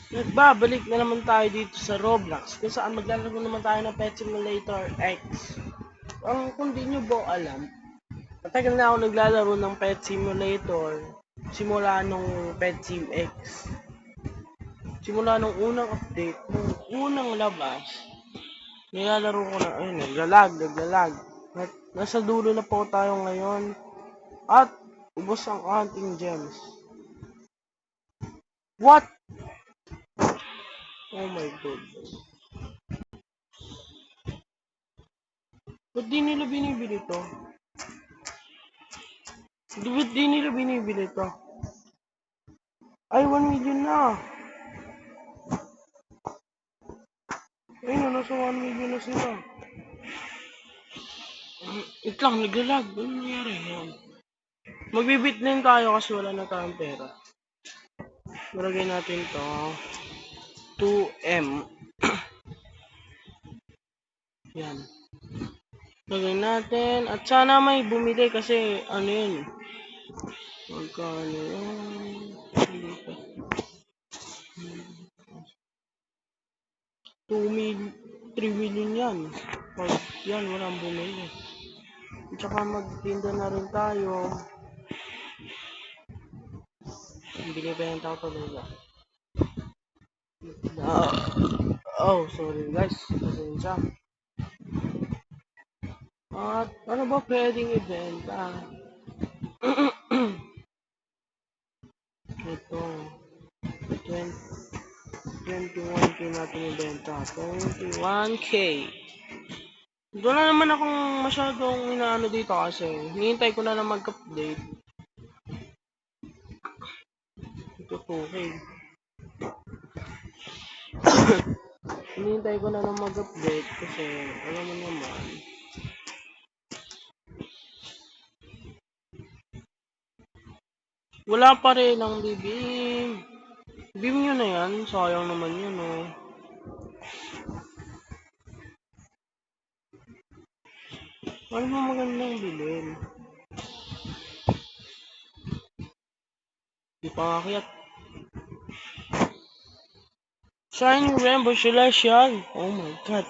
Nagbabalik na naman tayo dito sa Roblox kung saan maglalaro naman tayo ng Pet Simulator X. Kung di nyo po alam, matagal na ako naglalaro ng Pet Simulator simula nung Pet Sim X. Simula nung unang update, nung unang labas, nilalaro ko na, ayun, naglalag. Nasa dulo na po tayo ngayon at ubos ang ating gems. What? Oh my goodness. Ba't di nila binibili to? Ba't di nila binibili to? Ay, 1 million na. Ayun, nasa 1 million na sila. Wait lang, naglalag. Ano nangyari yan? Magbibit din tayo kasi wala na tayong pera. Malagay natin to 2M. Yan. Lagay natin. At sana may bumili kasi ano yun. Magkano yan? 3 million yan. Pag yan, walang bumili. At saka magtinda na rin tayo. Binibenta ko talaga. Oh, sorry guys. Pasensya. At ano ba pwedeng ibenta? Ito. 21k natin ibenta. 21k. Wala naman akong masyadong inaano dito kasi hinihintay ko na mag-update. Ito 2k. Hinihintay ko na mag-update kasi alam mo naman. Wala pa rin ang bibim. Bim nyo na yan. Sayang naman yun, oh. Ano ba magandang bilhin? Di pa akit. Shining Rainbow Celestial. Oh my god.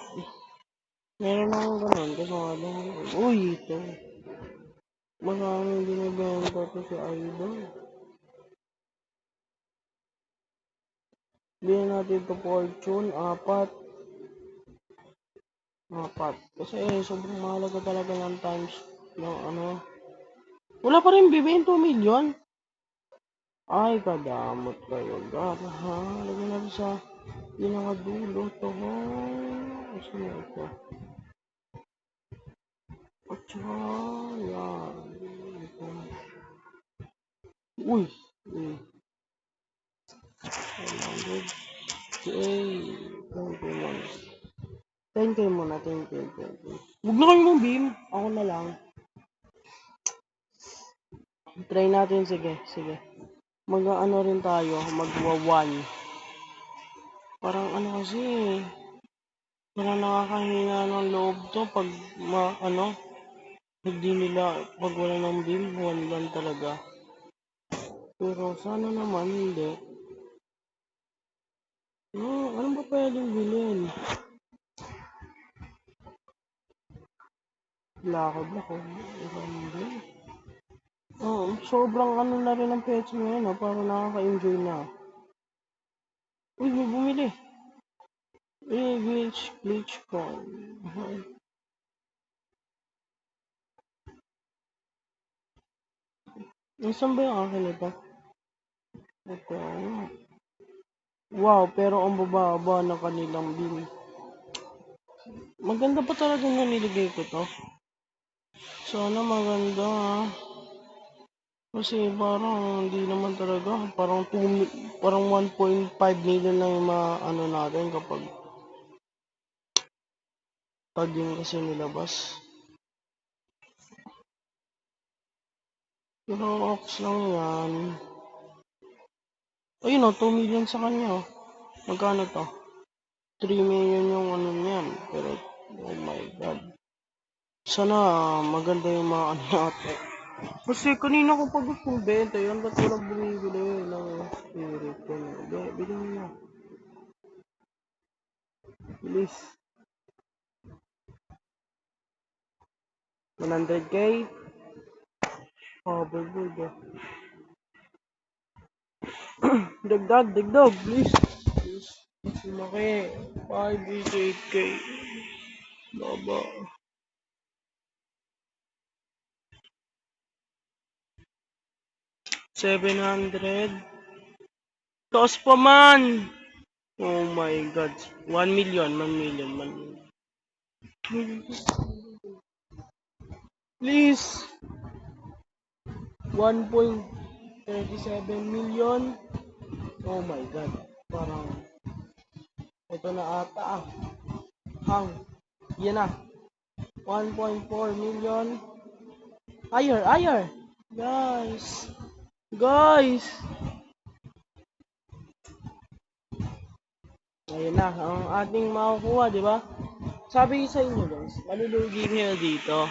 Meron akong ganun. Kasi nga lang. Uy, ito. Maraming binibenta to si Idol. Bilhin natin ito fortune. 4. Kasi sobrang mahalaga talaga ng times ng ano. Wala pa rin bibigyan 2 million. Ay, kadamot kayo. God, ha? Lagyan natin sa pinakadulo to, ha? Kasi na ito. At saka, yan. Ito. Uy! 100K. 10K muna. 10K. Huwag na kayo mong beam. Ako na lang. Try natin. Sige. Mag-ano rin tayo. Magwa-1. Parang ano kasi. Parang nakakahina ng loob to pag hindi nila pag wala ng beam, 1 lang talaga. Pero sana naman hindi. Ano ba pwedeng bilhin? Lakad ako. Sobrang ano na rin ang pets ngayon, parang nakaka-enjoy na. Uy, may bumili. Glitch coin. Nasaan ba yung akin ito? Ito. Wow, pero ang bababa ng kanilang beam. Maganda pa talaga yung nilagay ko to. Sana maganda, ha. Kasi parang hindi naman talaga. Parang 1.5 million lang yung ano natin kapag yung kasi nilabas. Pero ox lang yan. Ayun o, 2 million sa kanya o. Magkano to? 3 million yung ano niyan. Pero, oh my god. Sana maganda yung mga ano natin. Kasi kanina ko pa gustong benta yun. Ba't walang bumibili ng spirit ko? Bilhin mo. Bilis. 100k. Oh, bulbul. Dagdag. Bilis. Bilis. Mas lumaki. 5k, 8k. Baba. 700. Taas pa man. Oh my god. 1 million. Please. 1.37 million. Oh my god. Parang ito na ata ah. Hang. Yan na. 1.4 million. Higher. Guys. Ayun na, ang ating makukuha, di ba? Sabi sa inyo guys, malulugi kayo dito.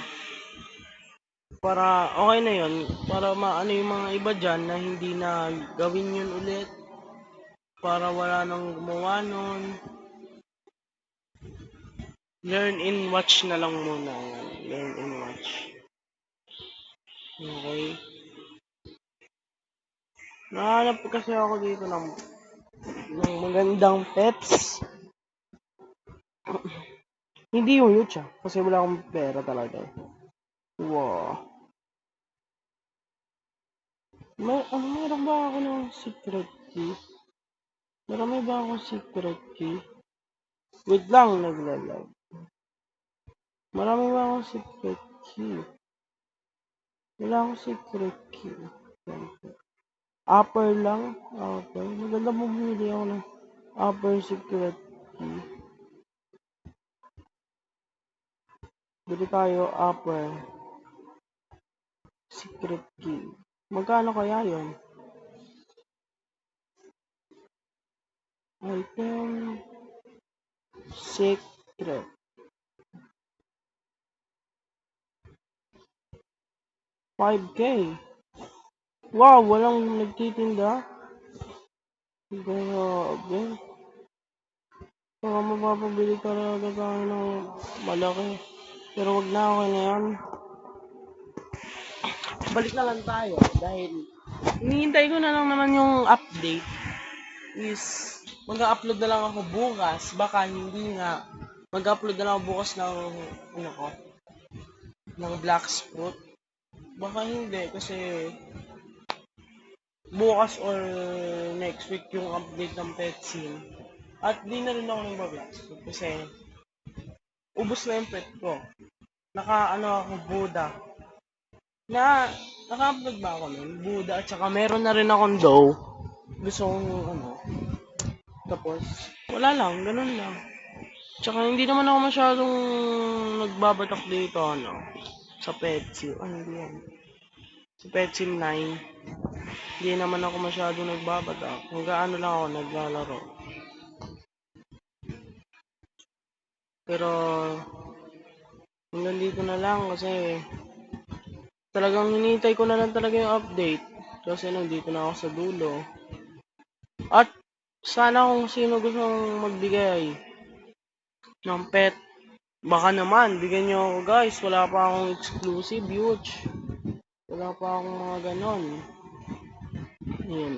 Para okay na yon, para maano yung mga iba dyan na hindi na gawin yun ulit. Para wala nang gumawa nun. Learn and watch na lang muna. Learn and watch. Okay. Nahanap kasi ako dito ng magandang pets. Hindi yung huge kasi wala akong pera talaga. Wow. Meron ba ako ng secret key? Marami ba akong secret key? Wait lang, naglalag. Marami ba akong secret key? Wala akong secret key. Upper lang. Upper. Maganda mo bumili ako ng upper secret key. Bili tayo upper secret key. Magkano kaya yon? Item secret. 5k. Wow, walang nagtitinda. Grabe. Baka mapapabili talaga tayo ng malaki. Pero wag na, okay na yan. Balik na lang tayo dahil hinihintay ko na lang naman yung update is mag-upload na lang ako bukas. Baka hindi nga. Mag-upload na lang ako bukas ng ng Black Fruit. Baka hindi kasi bukas or next week yung update ng pet sim. At di na rin ako nag-Black Fruit kasi ubos na yung pet ko. Ako Buddha. Naka-upload ba ako nun? Buddha at saka meron na rin akong dough. Gusto kong tapos wala lang, ganun lang. Tsaka hindi naman ako masyadong nagbabatak dito sa Petsim. Hindi yan. Sa Petsim 9. Hindi naman ako masyadong nagbabatak. Hanggang lang ako naglalaro. Pero hanggang dito na lang kasi talagang hinihintay ko na lang talaga yung update. Kasi nandito na ako sa dulo. At sana kung sino gustong magbigay ng pet, baka naman, bigyan nyo ako guys. Wala pa akong exclusive huge. Wala pa akong mga ganon.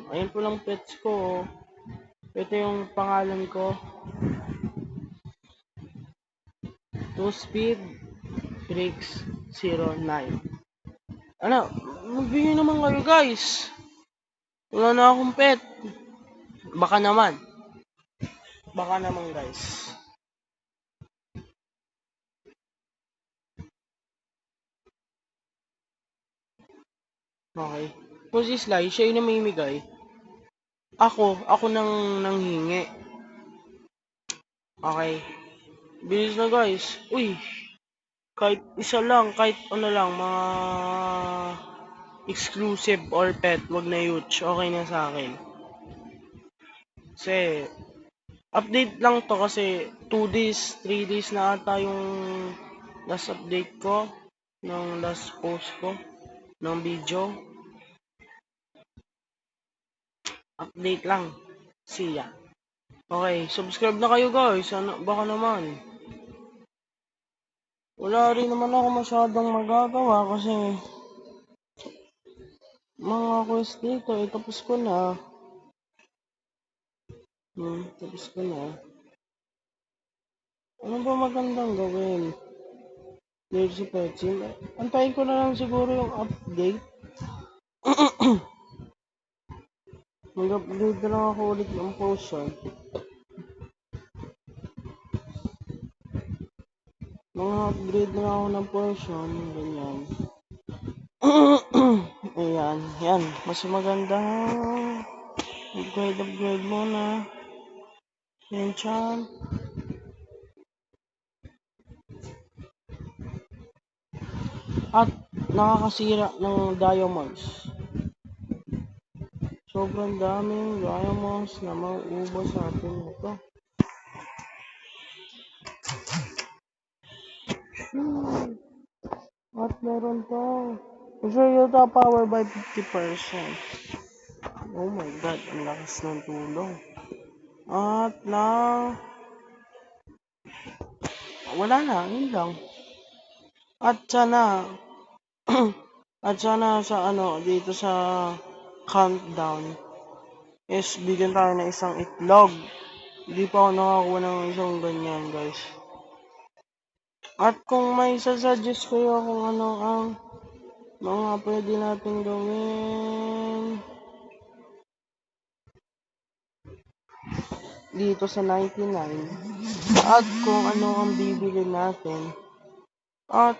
Ayun po lang pets ko. Ito yung pangalan ko. 2Speed Bricks 09. Magbigay naman kayo guys. Wala na akong pet. Baka naman guys. Okay. Kung si Sly, siya yung namimigay. Ako nang nanghingi. Okay. Bilis na guys. Uy. Kahit isa lang, kahit lang, mga exclusive or pet, wag na huge. Okay na sa akin. Kasi, update lang to kasi 2 days, 3 days na ata yung last update ko, ng last post ko, ng video. Update lang. Siya. Okay, subscribe na kayo guys. Ano, baka naman. Wala rin naman ako masyadong magagawa kasi mga quest dito, tapos ko na. Tapos ko na. Ano ba magandang gawin? Dito sa Petsim. Antayin ko na lang siguro yung update. Mag-upgrade na lang ako ulit ng potion. Mag-upgrade na lang ako ng potion. Ganyan. Ayan. Yan. Mas maganda. Upgrade muna. Enchant. At nakakasira ng diamonds. Sobrang daming diamonds na mauubos sa atin ito. At meron to. Sure yata power by 50%. Oh my god, ang lakas ng tulong. At wala na, yun lang. At sana, at sana sa dito sa countdown, is bigyan tayo ng isang itlog. Hindi pa ako nakakuha ng isang ganyan, guys. At kung may sasuggest kayo kung ano ang mga pwede natin gawin dito sa 99, at kung ano ang bibili natin, at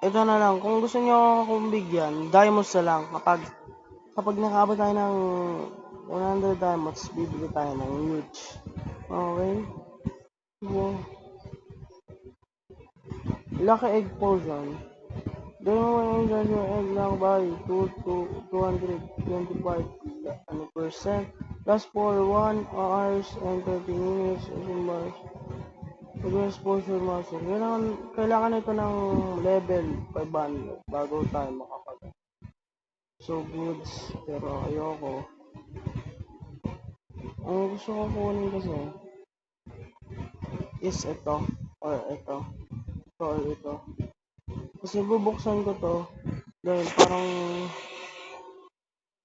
ito na lang, kung gusto nyo akong bigyan, diamonds na lang. Kapag nakaabot tayo ng 100 diamonds, bibili tayo ng huge. Okay? So, Lucky Egg Potion. Then mo yung your egg lang by 225% last for 1 hours and 30 minutes in bars. Progress Potion Master. Kailangan ito ng level 500 bago tayo makapag. So goods, pero ayoko. Ang gusto ko kunin kasi is ito or ito. Ito. Kasi bubuksan ko to dahil parang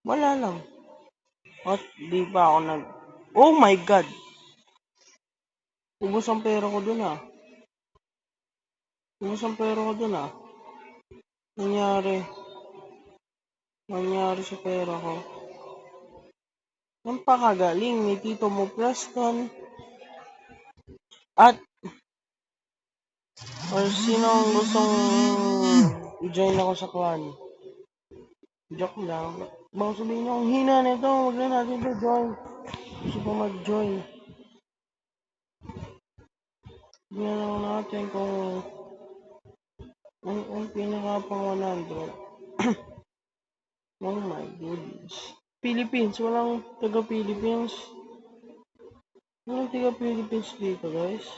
wala lang. At di pa ako oh my god! Ubus ang pera ko dun ah. Nangyari sa pera ko. Ang pakagaling ni Tito Mo Preston. At or sino ang gustong i-join ako sa clan? Joke lang. Baka sabihin nyo, ang hina nito, huwag na natin ito join. Gusto pa mag-join. Tignan lang natin kung ang pinaka pang 100. Oh my goodness. Philippines, walang taga-Philippines. Walang taga-Philippines dito, guys.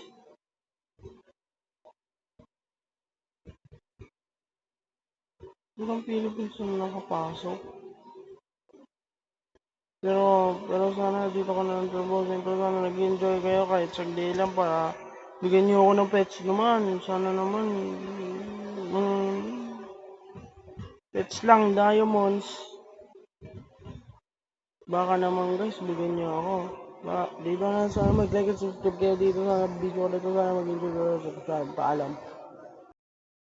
Walang Philippines na nakapasok. Pero sana dito ko na ng trabaho. Siyempre sana nag-enjoy kayo kahit sagli lang para bigyan niyo ako ng pets naman. Sana naman pets lang, diamonds. Baka naman guys, bigyan niyo ako. Dito na sana mag-like at subscribe kayo dito sa video ko na ito. Sana mag-enjoy kayo. Paalam.